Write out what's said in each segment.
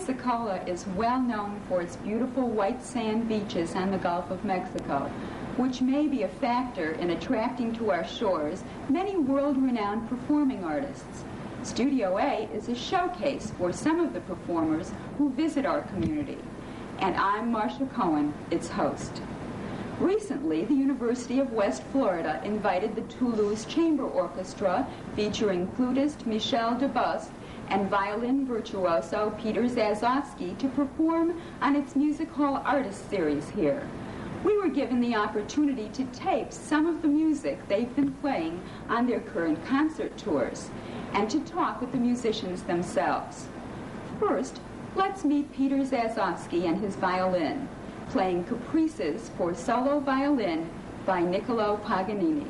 Pensacola is well known for its beautiful white sand beaches on the Gulf of Mexico, which may be a factor in attracting to our shores many world-renowned performing artists. Studio A is a showcase for some of the performers who visit our community, and I'm Marcia Cohen, its host. Recently, the University of West Florida invited the Toulouse Chamber Orchestra, featuring flutist Michel Debost and violin virtuoso Peter Zazofsky, to perform on its Music Hall Artist Series here. We were given the opportunity to tape some of the music they've been playing on their current concert tours, and to talk with the musicians themselves. First, let's meet Peter Zazofsky and his violin, playing Caprices for solo violin by Niccolo Paganini.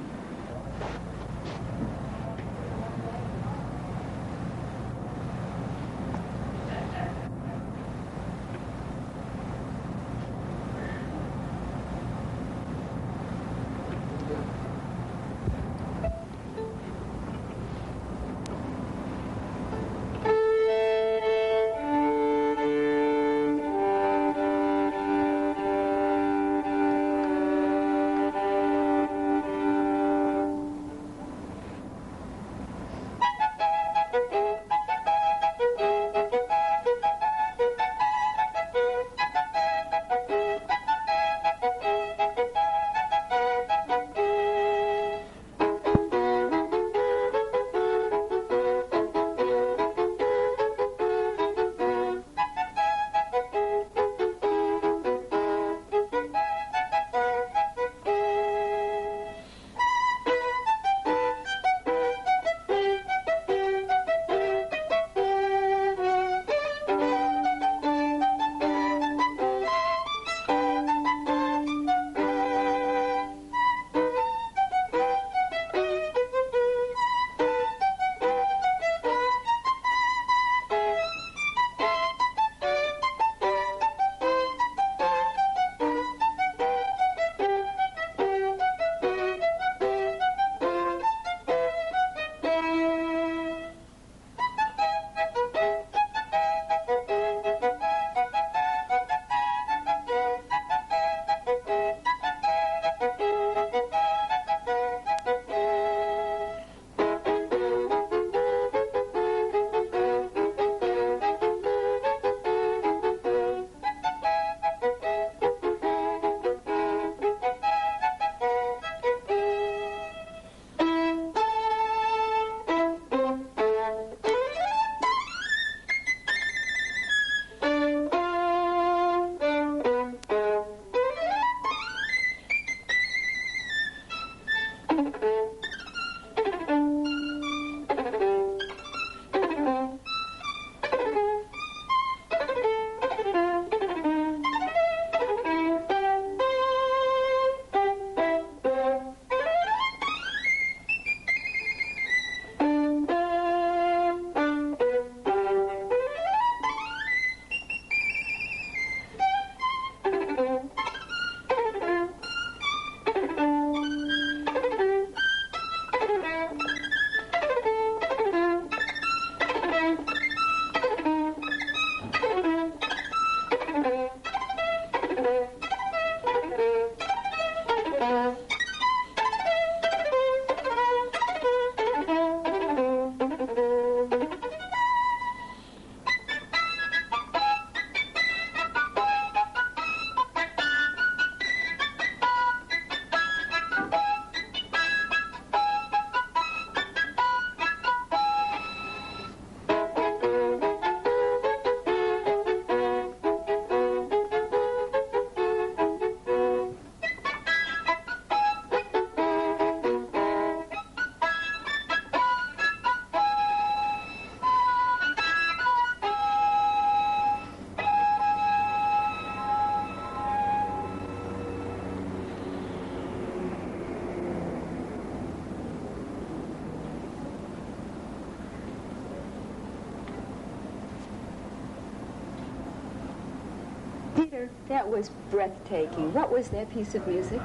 That was breathtaking. What was that piece of music?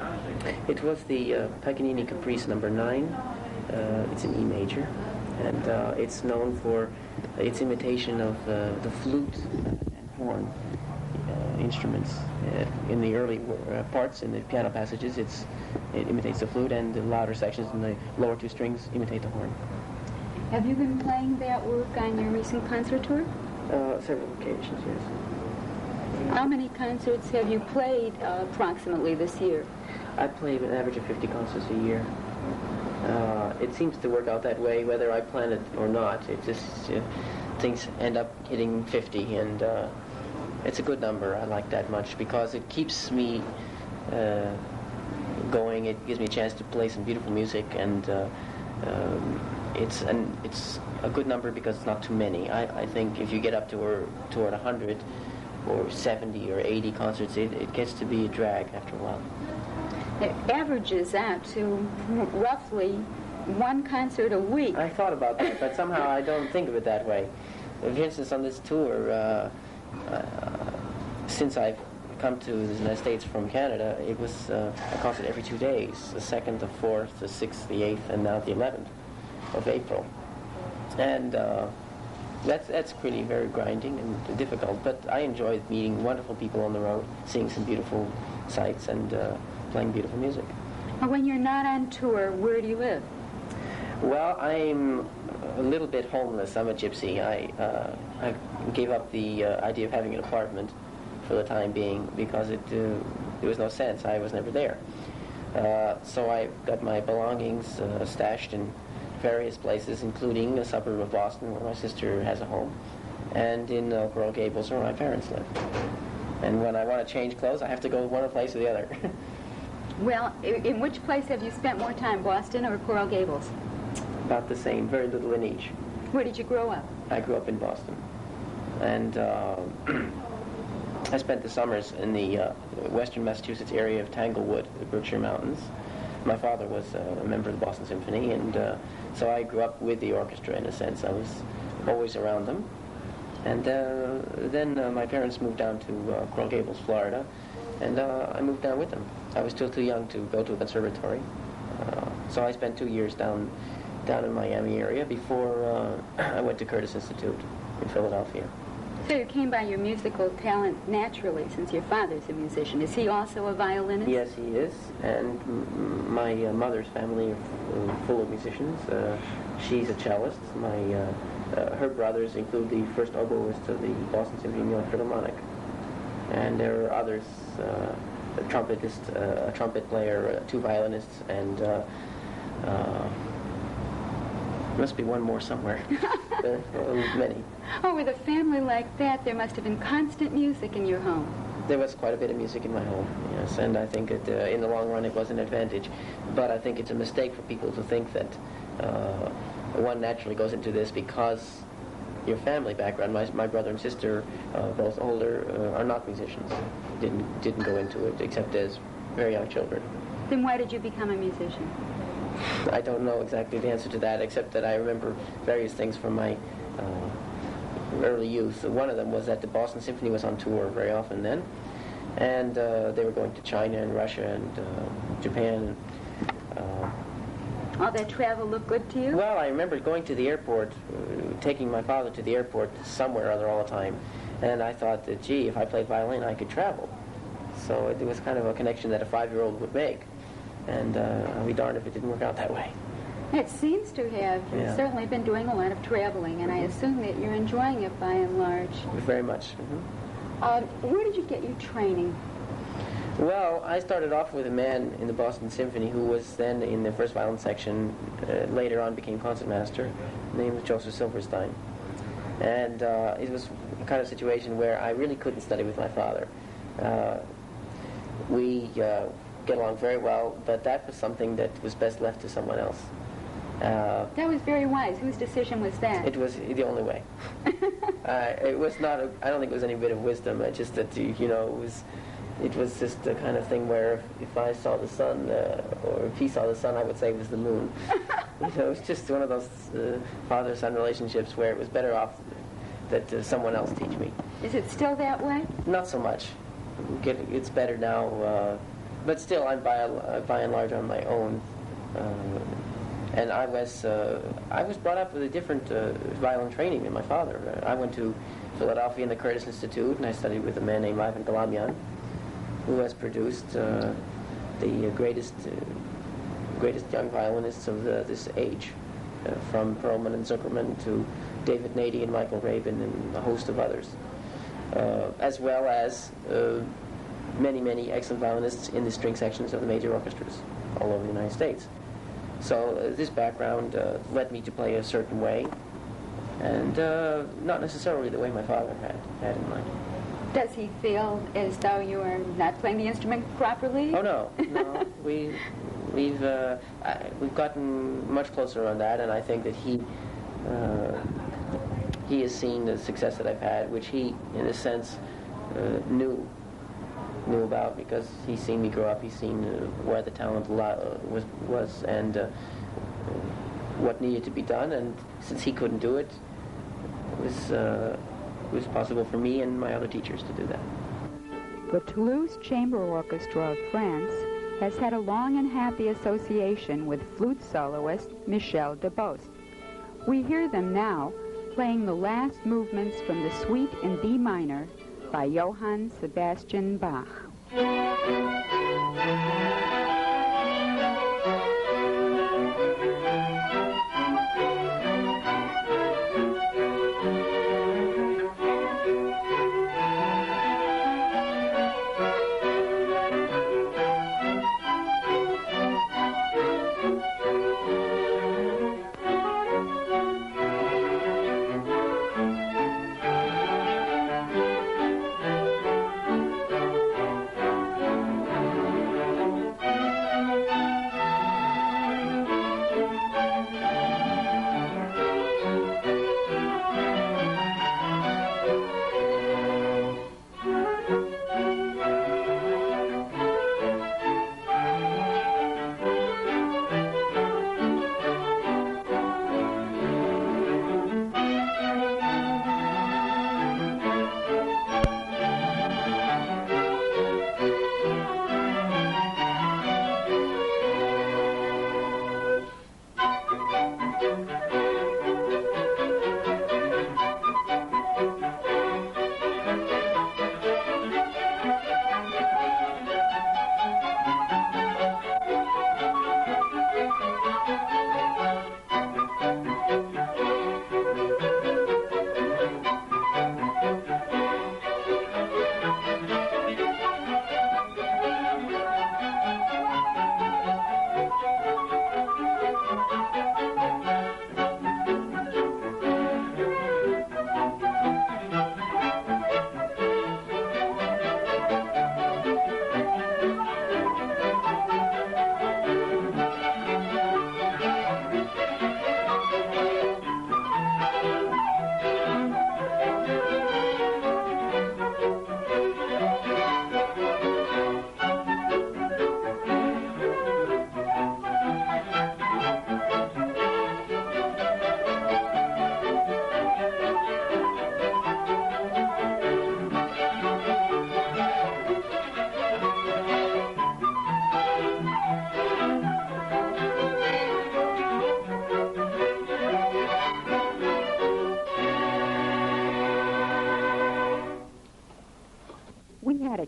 It was the Paganini Caprice number 9. It's in E major, and it's known for its imitation of the flute and horn instruments. In the early parts, in the piano passages, it imitates the flute, and the louder sections in the lower two strings imitate the horn. Have you been playing that work on your recent concert tour? Several occasions, yes. How many concerts have you played approximately this year? I play an average of 50 concerts a year. It seems to work out that way, whether I plan it or not. It just things end up hitting 50, and it's a good number. I like that much because it keeps me going. It gives me a chance to play some beautiful music, and it's a good number because it's not too many. I think if you get up toward 100 or 70 or 80 concerts, it gets to be a drag after a while. It averages out to roughly one concert a week. I thought about that, but somehow I don't think of it that way. For instance, on this tour, since I've come to the United States from Canada, it was a concert every 2 days, the 2nd, the 4th, the 6th, the 8th, and now the 11th of April. And that's really very grinding and difficult, but I enjoy meeting wonderful people on the road, seeing some beautiful sights, and playing beautiful music. When you're not on tour, where do you live? Well, I'm a little bit homeless. I'm a gypsy. I gave up the idea of having an apartment for the time being because there was no sense. I was never there. So I got my belongings stashed in various places, including a suburb of Boston where my sister has a home, and in Coral Gables where my parents live. And when I want to change clothes, I have to go one place or the other. Well, in which place have you spent more time, Boston or Coral Gables? About the same, very little in each. Where did you grow up? I grew up in Boston. And I spent the summers in the western Massachusetts area of Tanglewood, the Berkshire Mountains. My father was a member of the Boston Symphony, and so I grew up with the orchestra in a sense. I was always around them. And then my parents moved down to Coral Gables, Florida, and I moved down with them. I was still too young to go to a conservatory, so I spent 2 years down in Miami area before I went to Curtis Institute in Philadelphia. So you came by your musical talent naturally, since your father's a musician. Is he also a violinist? Yes, he is, and my mother's family are full of musicians. She's a cellist. Her brothers include the first oboist of the Boston Symphony New York Philharmonic, and there are others, a trumpetist, a trumpet player, 2 violinists, and must be one more somewhere. Many. Oh, with a family like that, there must have been constant music in your home. There was quite a bit of music in my home, yes, and I think in the long run it was an advantage. But I think it's a mistake for people to think that one naturally goes into this because your family background. My brother and sister, both older, are not musicians. Didn't go into it except as very young children. Then why did you become a musician? I don't know exactly the answer to that, except that I remember various things from my early youth. One of them was that the Boston Symphony was on tour very often then, and they were going to China and Russia and Japan. All that travel looked good to you? Well, I remember going to the airport, taking my father to the airport somewhere or other all the time, and I thought that, gee, if I played violin, I could travel. So it was kind of a connection that a 5-year-old would make, and I'll be darned if it didn't work out that way. It seems to have. You've certainly been doing a lot of traveling, and I assume that you're enjoying it by and large. Very much. Where did you get your training? Well, I started off with a man in the Boston Symphony who was then in the first violin section, later on became concertmaster. His name was Joseph Silverstein. And it was a kind of situation where I really couldn't study with my father. We get along very well, but that was something that was best left to someone else. That was very wise. Whose decision was that? It was the only way. It was not, I don't think it was any bit of wisdom, just that, it was just the kind of thing where if I saw the sun, or if he saw the sun, I would say it was the moon. It was just one of those father-son relationships where it was better off that someone else teach me. Is it still that way? Not so much. It's better now, but still I'm by and large on my own. And I was brought up with a different violin training than my father. I went to Philadelphia in the Curtis Institute, and I studied with a man named Ivan Galamian, who has produced the greatest young violinists of this age, from Perlman and Zuckerman to David Nady and Michael Rabin and a host of others, as well as many excellent violinists in the string sections of the major orchestras all over the United States. So this background led me to play a certain way, and not necessarily the way my father had in mind. Does he feel as though you are not playing the instrument properly? Oh no. We've gotten much closer on that, and I think that he has seen the success that I've had, which he, in a sense, knew about, because he's seen me grow up. He's seen where the talent was and what needed to be done, and since he couldn't do it, it was possible for me and my other teachers to do that. The Toulouse Chamber Orchestra of France has had a long and happy association with flute soloist Michel Debost. We hear them now playing the last movements from the Suite in B minor by Johann Sebastian Bach.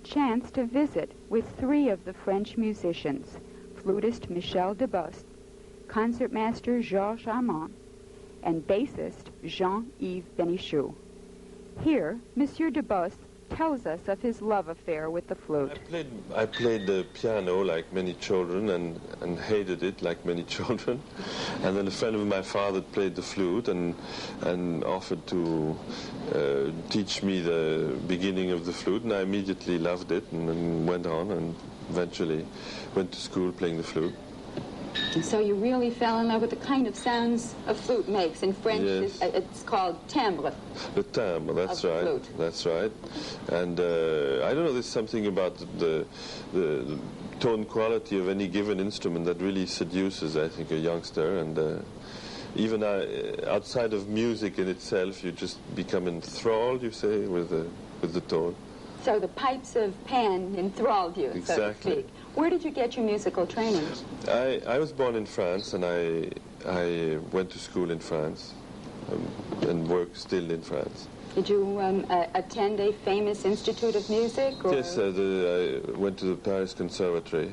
Chance to visit with three of the French musicians, flutist Michel Debost, concertmaster Georges Armand, and bassist Jean-Yves Benichou. Here, Monsieur Debost tells us of his love affair with the flute. I played the piano like many children and hated it like many children. And then a friend of my father played the flute and offered to teach me the beginning of the flute, and I immediately loved it and then went on and eventually went to school playing the flute. And so you really fell in love with the kind of sounds a flute makes. In French, yes. It's called timbre. The timbre, that's right. Flute. That's right. And I don't know, there's something about the tone quality of any given instrument that really seduces, I think, a youngster. And even outside of music in itself, you just become enthralled, you say, with the tone. So the pipes of Pan enthralled you, exactly. So to speak. Where did you get your musical training? I was born in France, and I went to school in France and work still in France. Did you attend a famous institute of music? Or? Yes, I went to the Paris Conservatory,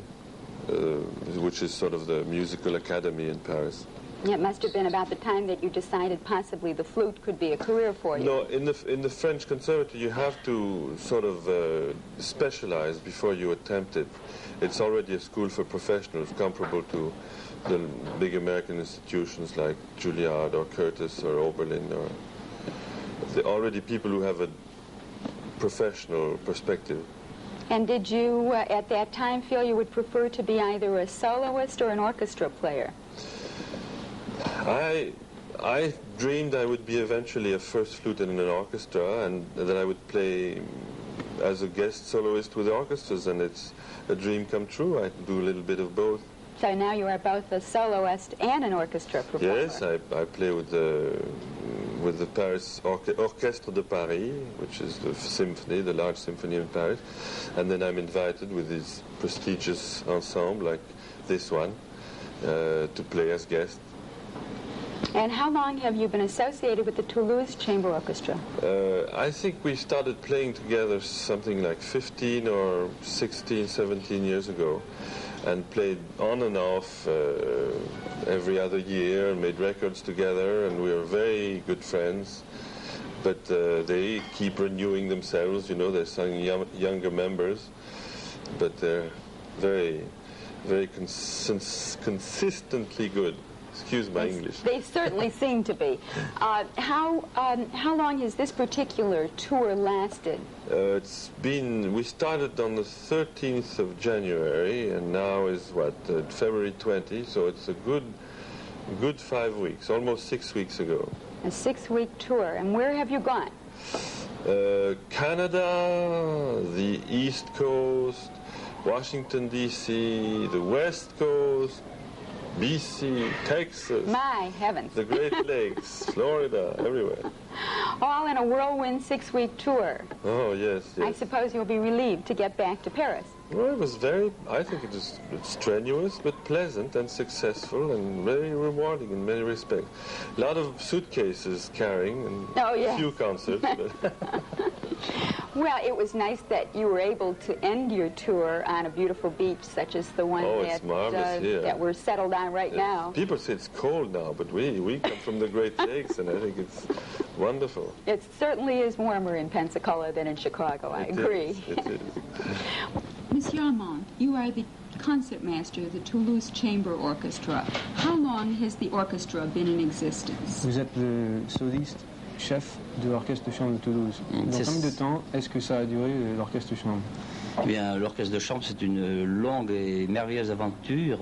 which is sort of the musical academy in Paris. It must have been about the time that you decided possibly the flute could be a career for you. No, in the French Conservatory you have to sort of specialize before you attempt it. It's already a school for professionals, comparable to the big American institutions like Juilliard or Curtis or Oberlin. Or they're already people who have a professional perspective. And did you, at that time, feel you would prefer to be either a soloist or an orchestra player? I dreamed I would be eventually a first flute in an orchestra, and that I would play as a guest soloist with orchestras, and it's a dream come true. I do a little bit of both. So now you are both a soloist and an orchestra performer. Yes, I play with the Paris Orchestre de Paris, which is the symphony, the large symphony in Paris, and then I'm invited with this prestigious ensemble like this one to play as guest. And how long have you been associated with the Toulouse Chamber Orchestra? I think we started playing together something like 15 or 16, 17 years ago, and played on and off every other year, and made records together, and we were very good friends. But they keep renewing themselves, you know, there's some younger members, but they're very, very consistently good. Excuse my English. They certainly seem to be. How long has this particular tour lasted? We started on the 13th of January, and now is February 20, so it's a good 5 weeks, almost 6 weeks ago. A 6-week tour, and where have you gone? Canada, the East Coast, Washington, D.C., the West Coast, BC, Texas, my heavens, the Great Lakes, Florida, everywhere. All in a whirlwind 6-week tour. Oh, yes, yes. I suppose you'll be relieved to get back to Paris. Well, it was I think it was strenuous, but pleasant and successful and very rewarding in many respects. A lot of suitcases carrying and a few concerts. Well, it was nice that you were able to end your tour on a beautiful beach such as the one that we're settled on right now. People say it's cold now, but we come from the Great Lakes, and I think it's wonderful. It certainly is warmer in Pensacola than in Chicago, I agree. It is. Monsieur Armand, you are the concertmaster of the Toulouse Chamber Orchestra. How long has the orchestra been in existence? Vous êtes le soliste chef de l'orchestre de chambre de Toulouse. Dans combien de temps est-ce que ça a duré, l'orchestre de chambre? Eh bien, l'orchestre de chambre, c'est une longue et merveilleuse aventure.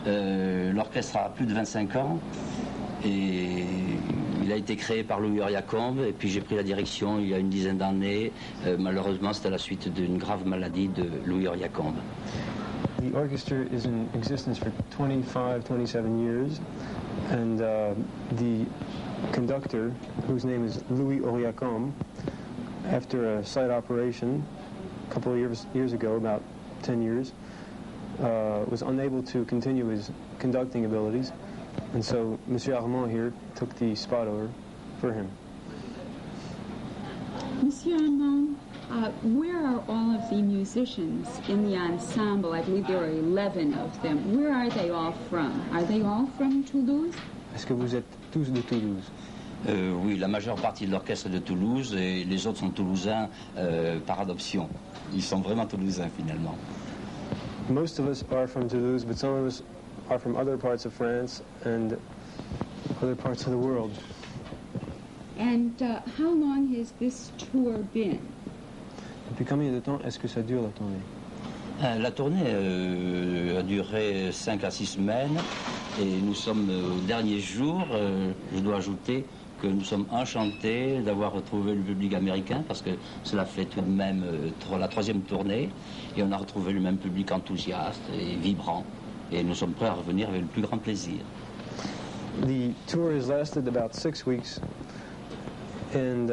L'orchestre a plus de 25 ans et il a été créé par Louis Oriacombe, et puis j'ai pris la direction il y a une dizaine d'années. Malheureusement, c'était à la suite d'une grave maladie de Louis Oriacombe. The orchestra is in existence for 25, 27 years, and the conductor, whose name is Louis Oriacombe, after a slight operation a couple of years ago, about 10 years, was unable to continue his conducting abilities, and so Monsieur Armand here took the spot over for him. Monsieur Armand, where are all of the musicians in the ensemble? I believe there are 11 of them. Where are they all from? Are they all from Toulouse? Est-ce que vous êtes tous de Toulouse? Oui, la majeure partie de l'orchestre est de Toulouse et les autres sont toulousains par adoption. Ils sont vraiment toulousains finalement. Most of us are from Toulouse, but some of us are from other parts of France and other parts of the world. And how long has this tour been? Depuis combien de temps est-ce que ça dure, la tournée? La tournée a duré 5 à 6 semaines et nous sommes au dernier jour. Je dois ajouter que nous sommes enchantés d'avoir retrouvé le public américain parce que cela fait tout de même la 3e tournée et on a retrouvé le même public enthousiaste et vibrant et nous sommes prêts à revenir avec le plus grand plaisir. The tour has lasted about 6 weeks and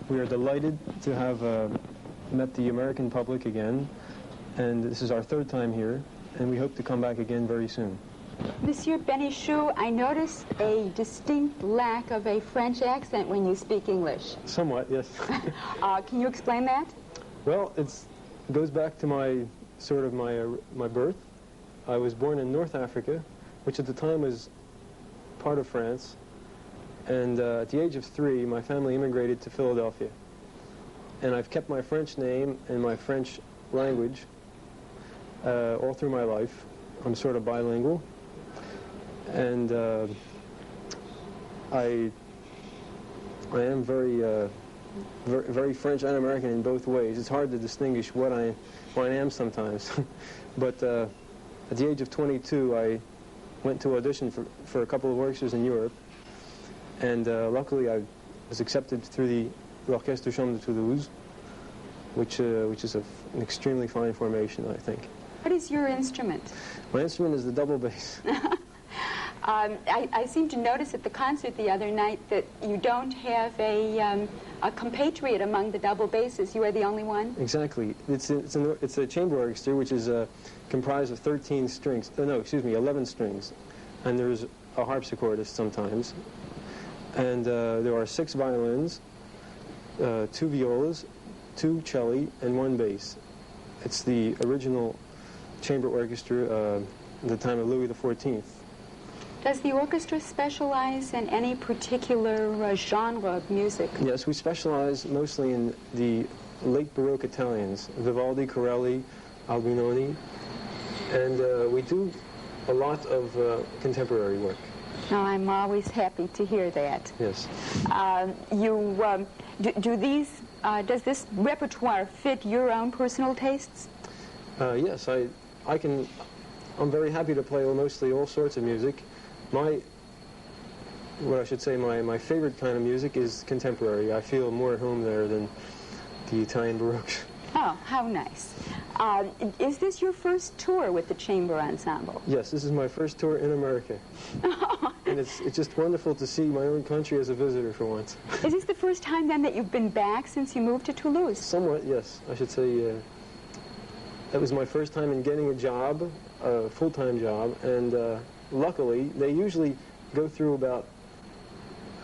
we are delighted to have met the American public again, and this is our 3rd time here, and we hope to come back again very soon. Monsieur Benichou, I notice a distinct lack of a French accent when you speak English. Somewhat, yes. Can you explain that? Well, it goes back to my birth. I was born in North Africa, which at the time was part of France. And at the age of 3, my family immigrated to Philadelphia. And I've kept my French name and my French language all through my life. I'm sort of bilingual. And I am very French and American in both ways. It's hard to distinguish what I am sometimes. But at the age of 22, I went to audition for a couple of orchestras in Europe. And luckily, I was accepted through the Toulouse Chamber de Toulouse, which is an extremely fine formation, I think. What is your instrument? My instrument is the double bass. I seem to notice at the concert the other night that you don't have a compatriot among the double basses. You are the only one? Exactly. It's a chamber orchestra, which is comprised of 13 strings. No, excuse me, 11 strings. And there's a harpsichordist sometimes. And there are 6 violins, 2 violas, 2 celli, and 1 bass. It's the original chamber orchestra at the time of Louis XIV. Does the orchestra specialize in any particular genre of music? Yes, we specialize mostly in the late Baroque Italians, Vivaldi, Corelli, Albinoni, and we do a lot of contemporary work. Oh, I'm always happy to hear that. Yes. Does this repertoire fit your own personal tastes? Yes, I'm very happy to play mostly all sorts of music. My favorite kind of music is contemporary. I feel more at home there than the Italian Baroque. Oh, how nice. Is this your first tour with the chamber ensemble? Yes, this is my first tour in America. And it's just wonderful to see my own country as a visitor for once. Is this the first time then that you've been back since you moved to Toulouse? Somewhat, yes. I should say that was my first time in getting a job, a full-time job, and luckily they usually go through about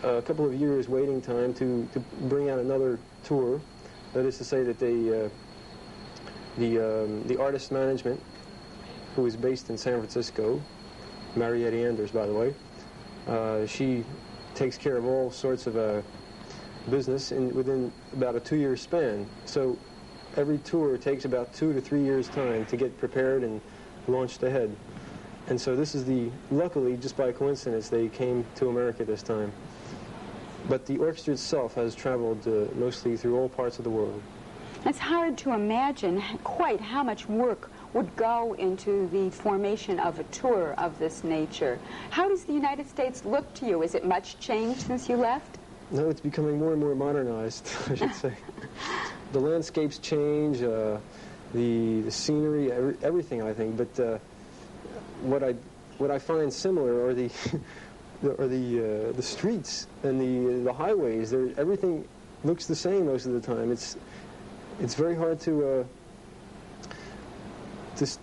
a couple of years waiting time to bring out another tour. That is to say that the artist management, who is based in San Francisco, Marietta Anders, by the way, she takes care of all sorts of business within about a 2-year span. So every tour takes about 2 to 3 years' time to get prepared and launched ahead. And so this is luckily, just by coincidence, they came to America this time. But the orchestra itself has traveled mostly through all parts of the world. It's hard to imagine quite how much work would go into the formation of a tour of this nature. How does the United States look to you? Is it much changed since you left? No, it's becoming more and more modernized, I should say. The landscapes change, the scenery, everything, I think. But what I find similar are the streets and the highways. Everything looks the same most of the time. It's very hard to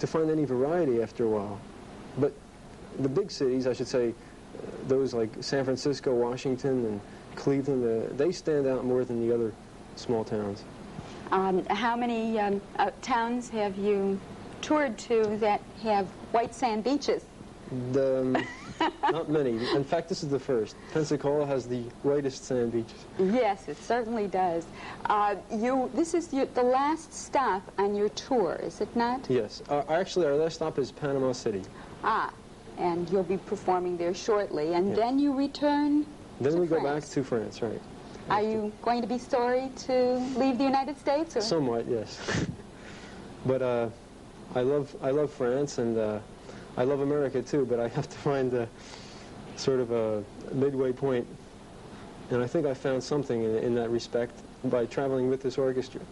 find any variety after a while. But the big cities, I should say, those like San Francisco, Washington, and Cleveland, they stand out more than the other small towns. How many towns have you toured to that have white sand beaches? Not many. In fact, this is the first. Pensacola has the whitest sand beaches. Yes, it certainly does. This is the last stop on your tour, is it not? Yes. Actually, our last stop is Panama City. Ah, and you'll be performing there shortly, and then you return Then we to go back France. to France, right. Are you going to be sorry to leave the United States? Or? Somewhat, yes. But I love France, and I love America too, but I have to find sort of a midway point. And I think I found something in that respect by traveling with this orchestra.